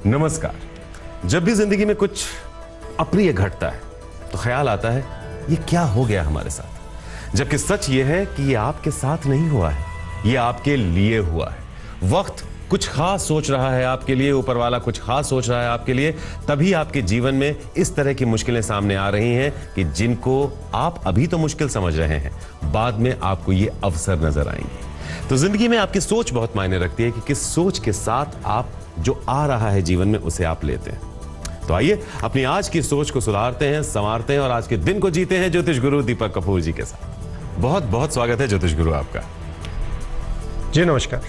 नमस्कार। जब भी जिंदगी में कुछ अप्रिय घटता है तो ख्याल आता है ये क्या हो गया हमारे साथ, जबकि सच ये है कि ये आपके साथ नहीं हुआ है, ये आपके लिए हुआ है। वक्त कुछ खास सोच रहा है आपके लिए, ऊपर वाला कुछ खास सोच रहा है आपके लिए, तभी आपके जीवन में इस तरह की मुश्किलें सामने आ रही हैं कि जिनको आप अभी तो मुश्किल समझ रहे हैं, बाद में आपको ये अवसर नजर आएंगे। तो जिंदगी में आपकी सोच बहुत मायने रखती है कि किस सोच के साथ आप जो आ रहा है जीवन में उसे आप लेते हैं। तो आइए अपनी आज की सोच को सुधारते हैं, संवारते हैं और आज के दिन को जीते हैं ज्योतिष गुरु दीपक कपूर जी के साथ। बहुत बहुत स्वागत है ज्योतिष गुरु आपका। जी नमस्कार।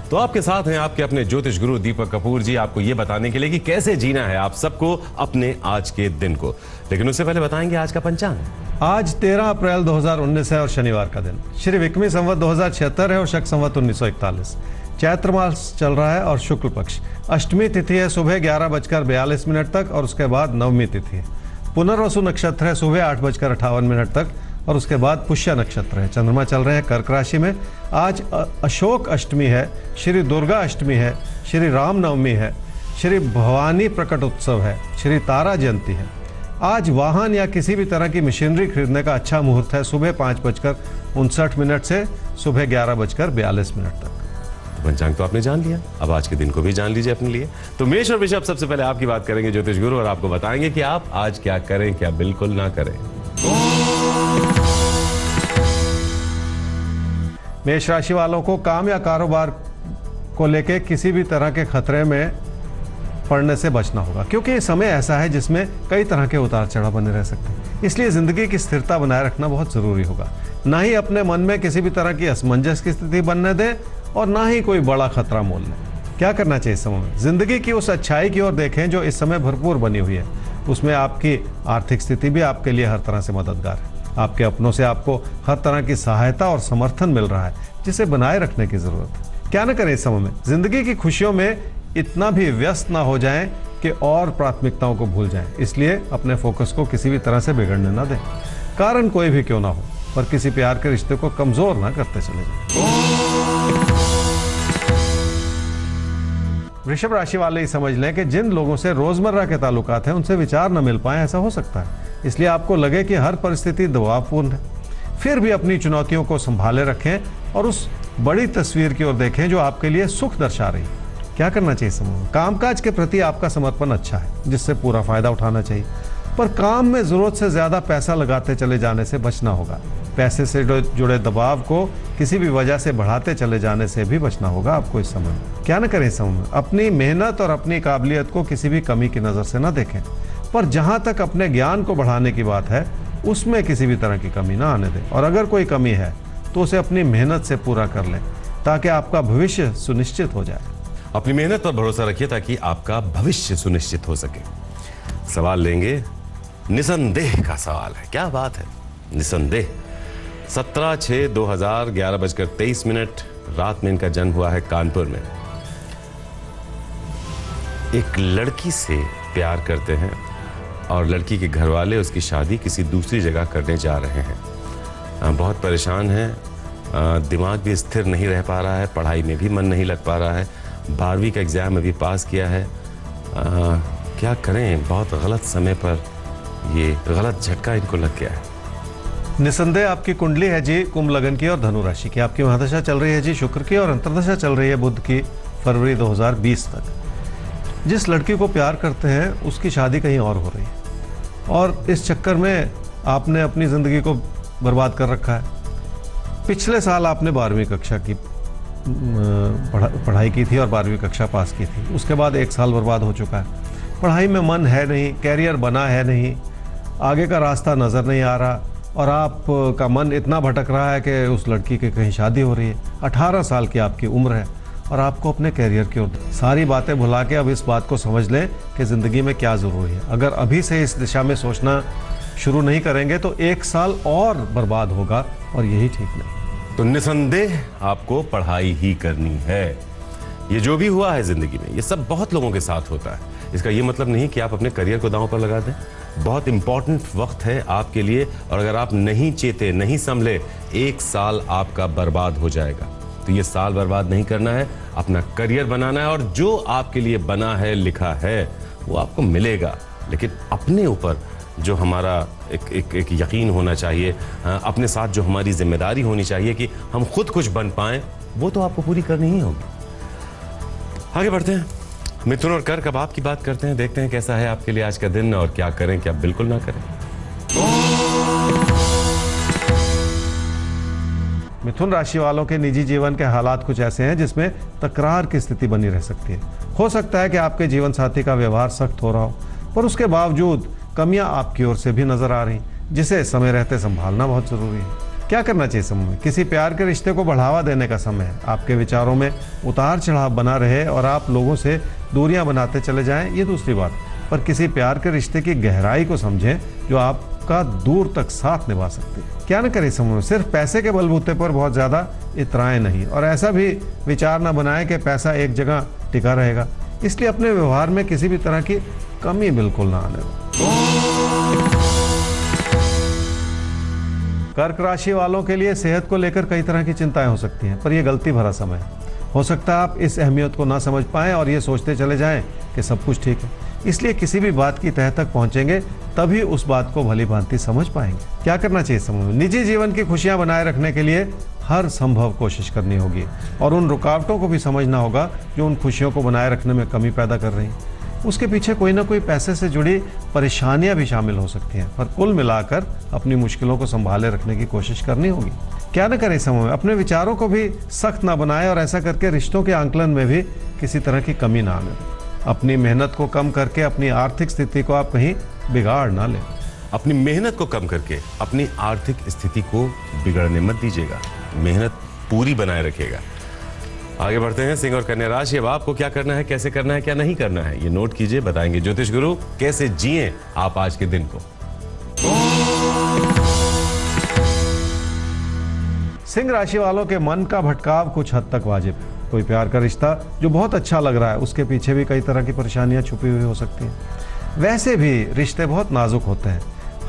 तो आपके साथ हैं आपके अपने ज्योतिष गुरु दीपक कपूर जी, आपको यह बताने के लिए कि कैसे जीना है आप सबको अपने आज के दिन को। लेकिन उससे पहले बताएंगे आज का पंचांग। आज 13 अप्रैल 2019 है और शनिवार का दिन। श्री विक्रमी संवत 2076 है और शक संवत 1941। चैत्र मास चल रहा है और शुक्ल पक्ष। अष्टमी तिथि है सुबह 11:42 तक और उसके बाद नवमी तिथि है। पुनर्वसु नक्षत्र है सुबह 8:58 तक और उसके बाद पुष्य नक्षत्र है। चंद्रमा चल रहे हैं कर्क राशि में। आज अशोक अष्टमी है, श्री दुर्गा अष्टमी है, श्री राम नवमी है, श्री भवानी प्रकट उत्सव है, श्री तारा जयंती है। आज वाहन या किसी भी तरह की मशीनरी खरीदने का अच्छा मुहूर्त है सुबह 5:59 से सुबह 11:42 तक। पंचांग तो आपने जान लिया, अब आज के दिन को भी जान लीजिए अपने लिए। तो मेष और वृषभ सबसे पहले आपकी बात करेंगे ज्योतिष गुरु और आपको बताएंगे कि आप आज क्या करें, क्या बिल्कुल ना करें। मेष राशि वालों को काम या कारोबार को लेकर किसी भी तरह के खतरे में पड़ने से बचना होगा, क्योंकि ये समय ऐसा है जिसमें कई तरह के उतार चढ़ाव बने रह सकते हैं। इसलिए जिंदगी की स्थिरता बनाए रखना बहुत जरूरी होगा। ना ही अपने मन में किसी भी तरह की असमंजस की स्थिति बनने दें और ना ही कोई बड़ा खतरा मोल लें। क्या करना चाहिए इस समय में? जिंदगी की उस अच्छाई की ओर देखें जो इस समय भरपूर बनी हुई है। उसमें आपकी आर्थिक स्थिति भी आपके लिए हर तरह से मददगार है। आपके अपनों से आपको हर तरह की सहायता और समर्थन मिल रहा है, जिसे बनाए रखने की जरूरत है। क्या न करें इस समय में? जिंदगी की खुशियों में इतना भी व्यस्त ना हो जाएं कि और प्राथमिकताओं को भूल जाएं। इसलिए अपने फोकस को किसी भी तरह से बिगड़ने ना दें। कारण कोई भी क्यों ना हो, पर किसी प्यार के रिश्ते को कमजोर ना करते चले जाएं। वृषभ राशि वाले ही समझ लें कि जिन लोगों से रोजमर्रा के ताल्लुकात हैं उनसे विचार न मिल पाए, ऐसा हो सकता है। इसलिए आपको लगे कि हर परिस्थिति दबावपूर्ण है, फिर भी अपनी चुनौतियों को संभाले रखें और उस बड़ी तस्वीर की ओर देखें जो आपके लिए सुख दर्शा रही है। क्या करना चाहिए समय? कामकाज के प्रति आपका समर्पण अच्छा है, जिससे पूरा फायदा उठाना चाहिए, पर काम में जरूरत से ज्यादा पैसा लगाते चले जाने से बचना होगा। पैसे से जुड़े दबाव को किसी भी वजह से बढ़ाते चले जाने से भी बचना होगा आपको इस समय में। क्या न करें इस समय में? अपनी मेहनत और अपनी काबिलियत को किसी भी कमी की नजर से न देखें, पर जहां तक अपने ज्ञान को बढ़ाने की बात है उसमें किसी भी तरह की कमी ना आने दें। और अगर कोई कमी है तो उसे अपनी मेहनत से पूरा कर लें, ताकि आपका भविष्य सुनिश्चित हो जाए। अपनी मेहनत पर भरोसा रखिए ताकि आपका भविष्य सुनिश्चित हो सके। सवाल लेंगे निसंदेह का सवाल है। क्या बात है, निसंदेह। 17/6/2000 11:23 रात में इनका जन्म हुआ है कानपुर में। एक लड़की से प्यार करते हैं और लड़की के घर वाले उसकी शादी किसी दूसरी जगह करने जा रहे हैं। बहुत परेशान है, दिमाग भी स्थिर नहीं रह पा रहा है, पढ़ाई में भी मन नहीं लग पा रहा है। 12वीं का एग्जाम अभी पास किया है। क्या करें, बहुत गलत समय पर ये गलत झटका इनको लग गया है। निसंदेह आपकी कुंडली है जी कुंभ लगन की और धनु राशि की। आपकी महादशा चल रही है जी शुक्र की और अंतर्दशा चल रही है बुध की फरवरी 2020 तक। जिस लड़की को प्यार करते हैं उसकी शादी कहीं और हो रही है और इस चक्कर में आपने अपनी ज़िंदगी को बर्बाद कर रखा है। पिछले साल आपने 12वीं कक्षा की पढ़ाई की थी और 12वीं कक्षा पास की थी। उसके बाद 1 साल बर्बाद हो चुका है। पढ़ाई में मन है नहीं, कैरियर बना है नहीं, आगे का रास्ता नज़र नहीं आ रहा और आपका मन इतना भटक रहा है कि उस लड़की की कहीं शादी हो रही है। 18 साल की आपकी उम्र है और आपको अपने कैरियर की ओर सारी बातें भुला के अब इस बात को समझ लें कि ज़िंदगी में क्या ज़रूरी है। अगर अभी से इस दिशा में सोचना शुरू नहीं करेंगे तो 1 साल और बर्बाद होगा और यही ठीक नहीं। तो निसंदेह आपको पढ़ाई ही करनी है। ये जो भी हुआ है जिंदगी में, ये सब बहुत लोगों के साथ होता है। इसका ये मतलब नहीं कि आप अपने करियर को दांव पर लगा दें। बहुत इंपॉर्टेंट वक्त है आपके लिए और अगर आप नहीं चेते, नहीं संभले, 1 साल आपका बर्बाद हो जाएगा। तो ये साल बर्बाद नहीं करना है, अपना करियर बनाना है और जो आपके लिए बना है, लिखा है, वो आपको मिलेगा। लेकिन अपने ऊपर जो हमारा एक यकीन होना चाहिए, अपने साथ जो हमारी जिम्मेदारी होनी चाहिए कि हम खुद कुछ बन पाएं, वो तो आपको पूरी करनी ही होगी। आगे बढ़ते हैं, मिथुन और कर्क, अब आपकी बात करते हैं, देखते हैं कैसा है आपके लिए आज का दिन और क्या करें, क्या बिल्कुल ना करें। मिथुन राशि वालों के निजी जीवन के हालात कुछ ऐसे हैं जिसमें तकरार की स्थिति बनी रह सकती है। हो सकता है कि आपके जीवन साथी का व्यवहार सख्त हो रहा हो, पर उसके बावजूद कमियां आपकी ओर से भी नजर आ रही, जिसे समय रहते संभालना बहुत जरूरी है। क्या करना चाहिए समय में? किसी प्यार के रिश्ते को बढ़ावा देने का समय है। आपके विचारों में उतार चढ़ाव बना रहे और आप लोगों से दूरियां बनाते चले जाएं, ये दूसरी बात। पर किसी प्यार के रिश्ते की गहराई को समझें जो आपका दूर तक साथ निभा सकती है। क्या न करें समय में? सिर्फ पैसे के बलबूते पर बहुत ज्यादा इतराएं नहीं, और ऐसा भी विचार न बनाएं कि पैसा एक जगह टिका रहेगा। इसलिए अपने व्यवहार में किसी भी तरह की कमी बिल्कुल ना आने दो। कर्क राशि वालों के लिए सेहत को लेकर कई तरह की चिंताएं हो सकती हैं, पर यह गलती भरा समय है। हो सकता है आप इस अहमियत को ना समझ पाएं और ये सोचते चले जाएं कि सब कुछ ठीक है। इसलिए किसी भी बात की तह तक पहुंचेंगे तभी उस बात को भली भांति समझ पाएंगे। क्या करना चाहिए समय में? निजी जीवन की खुशियां बनाए रखने के लिए हर संभव कोशिश करनी होगी और उन रुकावटों को भी समझना होगा जो उन खुशियों को बनाए रखने में कमी पैदा कर रही हैं। उसके पीछे कोई ना कोई पैसे से जुड़ी परेशानियां भी शामिल हो सकती हैं, पर कुल मिलाकर अपनी मुश्किलों को संभाले रखने की कोशिश करनी होगी। क्या न करें समय में? अपने विचारों को भी सख्त ना बनाएं और ऐसा करके रिश्तों के आंकलन में भी किसी तरह की कमी ना आने दें। अपनी मेहनत को कम करके अपनी आर्थिक स्थिति को आप कहीं बिगाड़ ना लें। अपनी मेहनत को कम करके अपनी आर्थिक स्थिति को बिगड़ने मत दीजिएगा, मेहनत पूरी बनाए रखिएगा। आगे बढ़ते हैं, सिंह और कन्या राशि। अब आपको क्या करना है, कैसे करना है, क्या नहीं करना है, ये नोट कीजिए, बताएंगे ज्योतिष गुरु कैसे जिए आप आज के दिन को। सिंह राशि वालों के मन का भटकाव कुछ हद तक वाजिब है। कोई प्यार का रिश्ता जो बहुत अच्छा लग रहा है, उसके पीछे भी कई तरह की परेशानियां छुपी हुई हो सकती हैं। वैसे भी रिश्ते बहुत नाजुक होते हैं,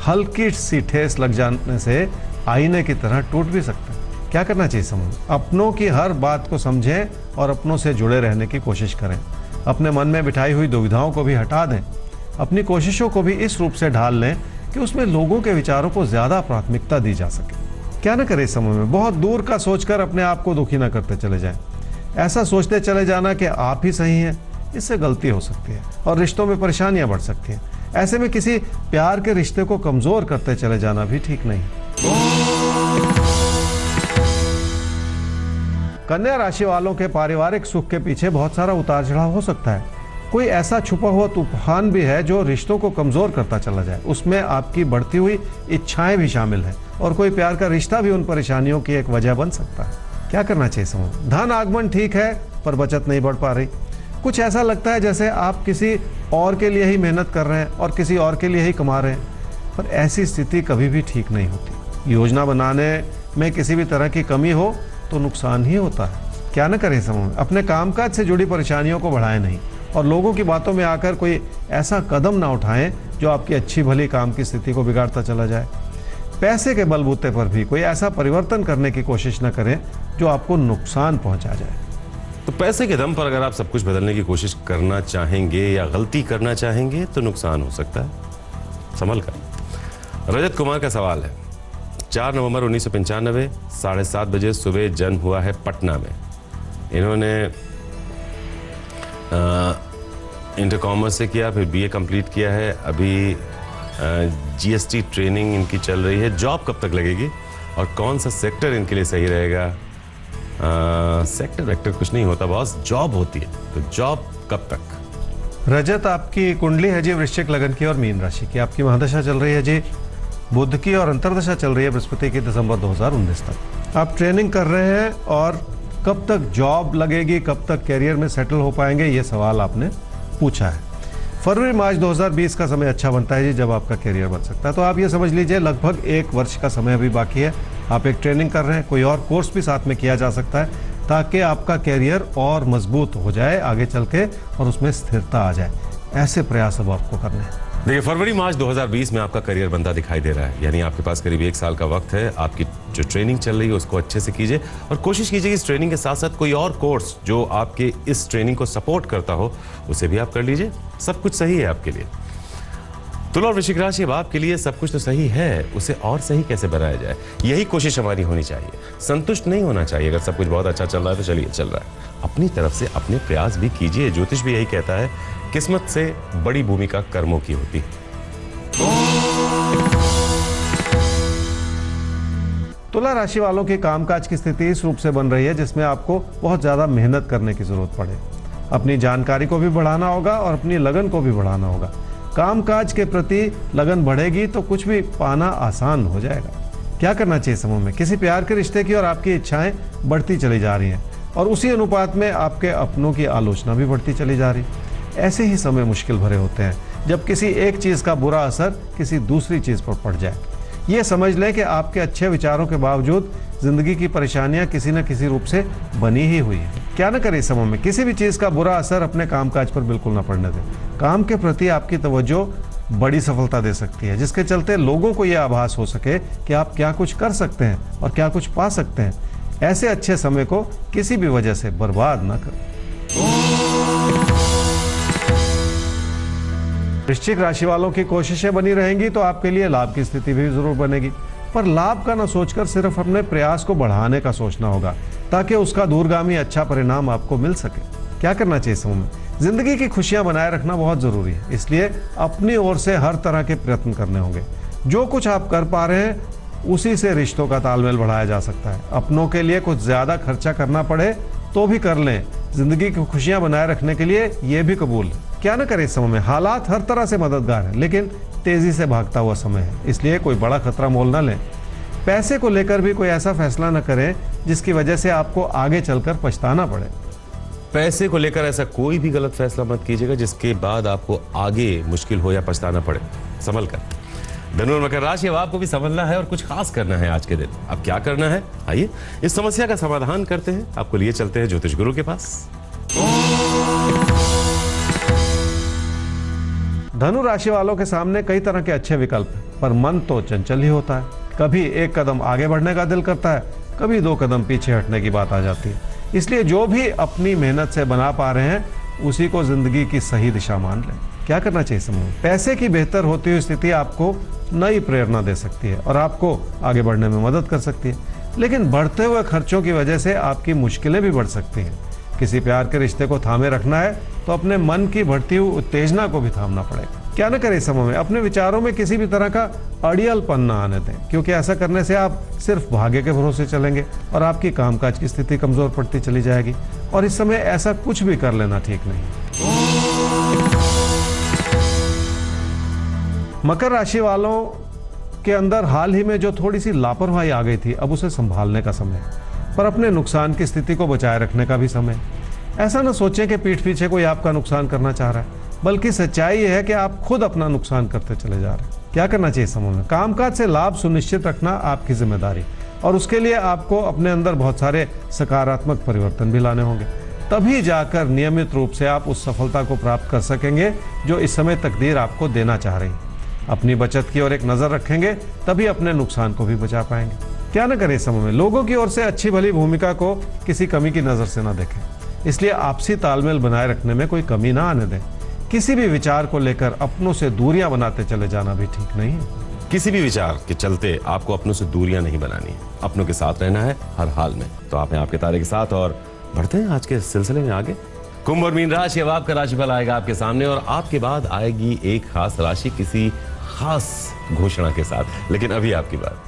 हल्की सी ठेस लग जाने से आईने की तरह टूट भी सकते हैं। क्या करना चाहिए समझ? अपनों की हर बात को समझें और अपनों से जुड़े रहने की कोशिश करें। अपने मन में बिठाई हुई दुविधाओं को भी हटा दें। अपनी कोशिशों को भी इस रूप से ढाल लें कि उसमें लोगों के विचारों को ज्यादा प्राथमिकता दी जा सके। क्या न करें समय में? बहुत दूर का सोचकर अपने आप को दुखी न करते चले जाएं। ऐसा सोचते चले जाना कि आप ही सही हैं, इससे गलती हो सकती है और रिश्तों में परेशानियां बढ़ सकती हैं। ऐसे में किसी प्यार के रिश्ते को कमजोर करते चले जाना भी ठीक नहीं। कन्या राशि वालों के पारिवारिक सुख के पीछे बहुत सारा उतार चढ़ाव हो सकता है। कोई ऐसा छुपा हुआ तूफान भी है जो रिश्तों को कमजोर करता चला जाए। उसमें आपकी बढ़ती हुई इच्छाएं भी शामिल हैं और कोई प्यार का रिश्ता भी उन परेशानियों की एक वजह बन सकता है। क्या करना चाहिए समझ? धन आगमन ठीक है, पर बचत नहीं बढ़ पा रही। कुछ ऐसा लगता है जैसे आप किसी और के लिए ही मेहनत कर रहे हैं और किसी और के लिए ही कमा रहे हैं, पर ऐसी स्थिति कभी भी ठीक नहीं होती। योजना बनाने में किसी भी तरह की कमी हो तो नुकसान ही होता है। क्या न करें समूह? अपने कामकाज से जुड़ी परेशानियों को बढ़ाएं नहीं और लोगों की बातों में आकर कोई ऐसा कदम ना उठाएं जो आपकी अच्छी भली काम की स्थिति को बिगाड़ता चला जाए। पैसे के बलबूते पर भी कोई ऐसा परिवर्तन करने की कोशिश न करें जो आपको नुकसान पहुंचा जाए। तो पैसे के दम पर अगर आप सब कुछ बदलने की कोशिश करना चाहेंगे या गलती करना चाहेंगे तो नुकसान हो सकता है, संभल कर। रजत कुमार का सवाल है, 4 नवंबर 1995 7:30 बजे सुबह जन्म हुआ है पटना में। इन्होंने इंटर कॉमर्स से किया, फिर बीए कंप्लीट किया है। अभी जीएसटी ट्रेनिंग इनकी चल रही है। जॉब कब तक लगेगी और कौन सा सेक्टर इनके लिए सही रहेगा? सेक्टर वेक्टर कुछ नहीं होता बॉस, जॉब होती है। तो जॉब कब तक? रजत, आपकी कुंडली है जी वृश्चिक लगन की और मीन राशि की। आपकी महादशा चल रही है जी बुध की और अंतर्दशा चल रही है बृहस्पति की दिसंबर 2019 तक। आप ट्रेनिंग कर रहे हैं और कब तक जॉब लगेगी, कब तक कैरियर में सेटल हो पाएंगे, ये सवाल आपने पूछा है। फरवरी मार्च 2020 का समय अच्छा बनता है जी, जब आपका कैरियर बन सकता है। तो आप ये समझ लीजिए लगभग 1 वर्ष का समय अभी बाकी है। आप एक ट्रेनिंग कर रहे हैं, कोई और कोर्स भी साथ में किया जा सकता है ताकि आपका कैरियर और मजबूत हो जाए आगे चल के और उसमें स्थिरता आ जाए। ऐसे प्रयास अब आपको करने हैं। देखिए, फरवरी मार्च 2020 में आपका करियर बनता दिखाई दे रहा है, यानी आपके पास करीब 1 साल का वक्त है। आपकी जो ट्रेनिंग चल रही है उसको अच्छे से कीजिए और कोशिश कीजिए कि इस ट्रेनिंग के साथ साथ कोई और कोर्स जो आपके इस ट्रेनिंग को सपोर्ट करता हो उसे भी आप कर लीजिए। सब कुछ सही है आपके लिए। तुला और वृश्चिक राशि, अब आपके लिए सब कुछ तो सही है, उसे और सही कैसे बनाया जाए, यही कोशिश हमारी होनी चाहिए। संतुष्ट नहीं होना चाहिए। अगर सब कुछ बहुत अच्छा चल रहा है तो चलिए चल रहा है, अपनी तरफ से अपने प्रयास भी कीजिए। ज्योतिष भी यही कहता है, किस्मत से बड़ी भूमिका कर्मों की होती है। तुला राशि वालों के कामकाज की स्थिति इस रूप से बन रही है जिसमें आपको बहुत ज्यादा मेहनत करने की जरूरत पड़े। अपनी जानकारी को भी बढ़ाना होगा और अपनी लगन को भी बढ़ाना होगा। कामकाज के प्रति लगन बढ़ेगी तो कुछ भी पाना आसान हो जाएगा। क्या करना चाहिए समूह में? किसी प्यार के रिश्ते की और आपकी इच्छाएं बढ़ती चली जा रही हैं और उसी अनुपात में आपके अपनों की आलोचना भी बढ़ती चली जा रही है। ऐसे ही समय मुश्किल भरे होते हैं जब किसी एक चीज का बुरा असर किसी दूसरी चीज पर पड़ जाए। ये समझ लें कि आपके अच्छे विचारों के बावजूद जिंदगी की परेशानियां किसी न किसी रूप से बनी ही हुई है। क्या न करें समय में? किसी भी चीज का बुरा असर अपने कामकाज पर बिल्कुल न पड़ने दें। काम के प्रति आपकी तवज्जो बड़ी सफलता दे सकती है, जिसके चलते लोगों को यह आभास हो सके कि आप क्या कुछ कर सकते हैं और क्या कुछ पा सकते हैं। ऐसे अच्छे समय को किसी भी वजह से बर्बाद न करें। वृश्चिक राशि वालों की कोशिशें बनी रहेंगी तो आपके लिए लाभ की स्थिति भी जरूर बनेगी, पर लाभ का न सोचकर सिर्फ अपने प्रयास को बढ़ाने का सोचना होगा ताकि उसका दूरगामी अच्छा परिणाम आपको मिल सके। क्या करना चाहिए समूह में? जिंदगी की खुशियां बनाए रखना बहुत जरूरी है, इसलिए अपनी ओर से हर तरह के प्रयत्न करने होंगे। जो कुछ आप कर पा रहे हैं उसी से रिश्तों का तालमेल बढ़ाया जा सकता है। अपनों के लिए कुछ ज्यादा खर्चा करना पड़े तो भी कर लें। जिंदगी की खुशियां बनाए रखने के लिए ये भी कबूल है। क्या न करें इस समय में? हालात हर तरह से मददगार है लेकिन तेजी से भागता हुआ समय है, इसलिए कोई बड़ा खतरा मोल न लें। पैसे को लेकर भी कोई ऐसा फैसला न करें जिसकी वजह से आपको आगे चलकर पछताना पड़े। पैसे को लेकर ऐसा कोई भी गलत फैसला मत कीजिएगा जिसके बाद आपको आगे मुश्किल हो या पछताना पड़े। संभल कर। धनु और मकर राशि, अब आपको भी समझना है और कुछ खास करना है आज के दिन। अब क्या करना है, आइए इस समस्या का समाधान करते हैं। आपको लिए चलते हैं ज्योतिष गुरु के पास। धनु राशि वालों के सामने कई तरह के अच्छे विकल्प हैं, पर मन तो चंचल ही होता है। कभी एक कदम आगे बढ़ने का दिल करता है, कभी 2 कदम पीछे हटने की बात आ जाती है। इसलिए जो भी अपनी मेहनत से बना पा रहे हैं उसी को जिंदगी की सही दिशा मान लें। क्या करना चाहिए समूह? पैसे की बेहतर होती हुई स्थिति आपको नई प्रेरणा दे सकती है और आपको आगे बढ़ने में मदद कर सकती है, लेकिन बढ़ते हुए खर्चों की वजह से आपकी मुश्किलें भी बढ़ सकती हैं। किसी प्यार के रिश्ते को थामे रखना है तो अपने मन की बढ़ती हुई उत्तेजना को भी थामना पड़ेगा। क्या न करें समय में? अपने विचारों में किसी भी तरह का अड़ियलपन न आने दें, क्योंकि ऐसा करने से आप सिर्फ भाग्य के भरोसे चलेंगे और आपकी कामकाज की स्थिति कमजोर पड़ती चली जाएगी और इस समय ऐसा कुछ भी कर लेना ठीक नहीं। मकर राशि वालों के अंदर हाल ही में जो थोड़ी सी लापरवाही आ गई थी, अब उसे संभालने का समय है, पर अपने नुकसान की स्थिति को बचाए रखने का भी समय है। ऐसा न सोचें कि पीठ पीछे कोई आपका नुकसान करना चाह रहा है, बल्कि सच्चाई यह है कि आप खुद अपना नुकसान करते चले जा रहे हैं। क्या करना चाहिए समूह में? कामकाज से लाभ सुनिश्चित रखना आपकी जिम्मेदारी और उसके लिए आपको अपने अंदर बहुत सारे सकारात्मक परिवर्तन भी लाने होंगे। तभी जाकर नियमित रूप से आप उस सफलता को प्राप्त कर सकेंगे जो इस समय तकदीर आपको देना चाह रही है। अपनी बचत की ओर एक नजर रखेंगे तभी अपने नुकसान को भी बचा पाएंगे। क्या न करें समय में? लोगों की ओर से अच्छी भली भूमिका को किसी कमी की नजर से न देखें, इसलिए आपसी तालमेल बनाए रखने में कोई कमी ना आने दें। किसी भी विचार को लेकर अपनों से दूरियां बनाते चले जाना भी ठीक नहीं है। किसी भी विचार के चलते आपको अपनों से दूरियां नहीं बनानी है, अपनों के साथ रहना है हर हाल में। तो आप हैं आपके तारे के साथ और बढ़ते हैं आज के सिलसिले में आगे। कुंभ और मीन राशि, अब आपका राशिफल आएगा आपके सामने और आपके बाद आएगी एक खास राशि किसी खास घोषणा के साथ। लेकिन अभी आपकी बात।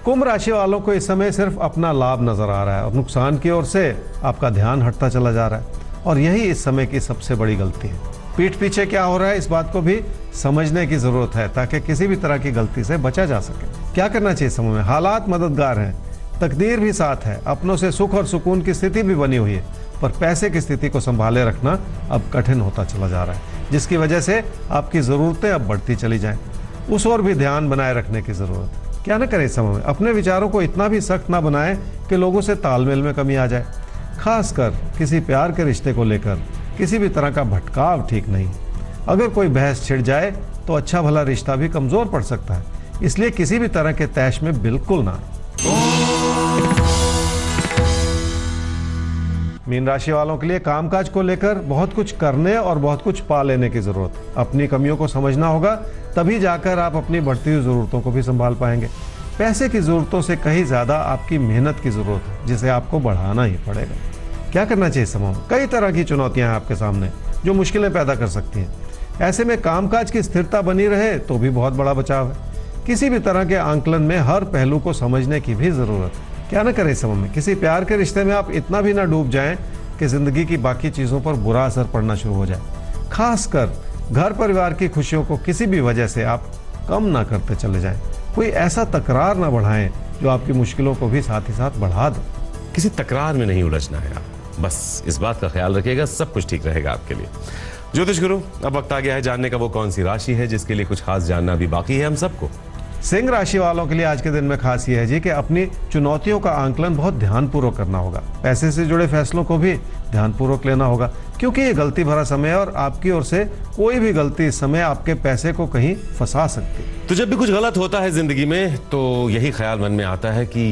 कुंभ राशि वालों को इस समय सिर्फ अपना लाभ नजर आ रहा है और नुकसान की ओर से आपका ध्यान हटता चला जा रहा है और यही इस समय की सबसे बड़ी गलती है। पीठ पीछे क्या हो रहा है इस बात को भी समझने की जरूरत है ताकि किसी भी तरह की गलती से बचा जा सके। क्या करना चाहिए समय में? हालात मददगार हैं, तकदीर भी साथ है, अपनों से सुख और सुकून की स्थिति भी बनी हुई है, पर पैसे की स्थिति को संभाले रखना अब कठिन होता चला जा रहा है, जिसकी वजह से आपकी जरूरतें अब बढ़ती चली जाएं। उस ओर भी ध्यान बनाए रखने की जरूरत है। क्या न करें इस समय में? अपने विचारों को इतना भी सख्त ना बनाएं कि लोगों से तालमेल में कमी आ जाए। खासकर किसी प्यार के रिश्ते को लेकर किसी भी तरह का भटकाव ठीक नहीं। अगर कोई बहस छिड़ जाए तो अच्छा भला रिश्ता भी कमजोर पड़ सकता है, इसलिए किसी भी तरह के तैश में बिल्कुल ना। मीन राशि वालों के लिए कामकाज को लेकर बहुत कुछ करने और बहुत कुछ पा लेने की जरूरत। अपनी कमियों को समझना होगा, तभी जाकर आप अपनी बढ़ती हुई जरूरतों को भी संभाल पाएंगे। पैसे की जरूरतों से कहीं ज्यादा आपकी मेहनत की जरूरत है, जिसे आपको बढ़ाना ही पड़ेगा। क्या करना चाहिए समय में? कई तरह की चुनौतियां हैं आपके सामने जो मुश्किलें पैदा कर सकती हैं। ऐसे में कामकाज की स्थिरता बनी रहे तो भी बहुत बड़ा बचाव है। किसी भी तरह के आंकलन में हर पहलू को समझने की भी जरूरत है। क्या ना करें इस समय में? किसी प्यार के रिश्ते में आप इतना भी ना डूब जाएं कि जिंदगी की बाकी चीजों पर बुरा असर पड़ना शुरू हो जाए। खासकर घर परिवार की खुशियों को किसी भी वजह से आप कम ना करते चले जाएं। कोई ऐसा तकरार ना बढ़ाएं जो आपकी मुश्किलों को भी साथ ही साथ बढ़ा दे। किसी तकरार में नहीं उलझना है आपको, बस इस बात का ख्याल रखिएगा, सब कुछ ठीक रहेगा आपके लिए। ज्योतिष गुरु, अब वक्त आ गया है जानने का वो कौन सी राशि है जिसके लिए कुछ खास जानना भी बाकी है हम सबको। सिंह राशि वालों के लिए आज के दिन में खास यह है जी कि अपनी चुनौतियों का आंकलन बहुत ध्यानपूर्वक करना होगा। पैसे से जुड़े फैसलों को भी ध्यानपूर्वक लेना होगा, क्योंकि ये गलती भरा समय है और आपकी ओर से कोई भी गलती इस समय आपके पैसे को कहीं फंसा सकती है। तो जब भी कुछ गलत होता है जिंदगी में तो यही ख्याल मन में आता है कि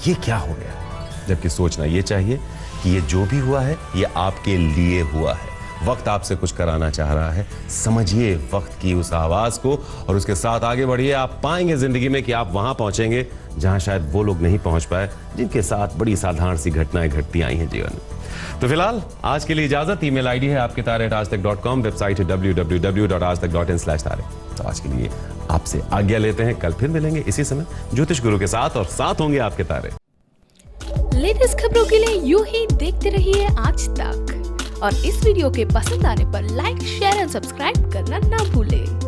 ये क्या हो गया, जबकि सोचना ये चाहिए कि ये जो भी हुआ है ये आपके लिए हुआ है। वक्त आपसे कुछ कराना चाह रहा है, समझिए वक्त की उस आवाज को और उसके साथ आगे बढ़िए। आप पाएंगे जिंदगी में कि आप वहां पहुंचेंगे जहां शायद वो लोग नहीं पहुंच पाए जिनके साथ बड़ी साधारण सी घटनाएं घटती आई हैं जीवन में। तो फिलहाल आज के लिए इजाजत। ईमेल आईडी है आपके तारे @aajtak.com, वेबसाइट है www.aajtak.in/तारे। तो आज के लिए आपसे आज्ञा लेते हैं, कल फिर मिलेंगे इसी समय ज्योतिष गुरु के साथ और साथ होंगे आपके तारे। लेटेस्ट खबरों के लिए यूं ही देखते रहिए आज तक और इस वीडियो के पसंद आने पर लाइक, शेयर एंड सब्सक्राइब करना ना भूलें।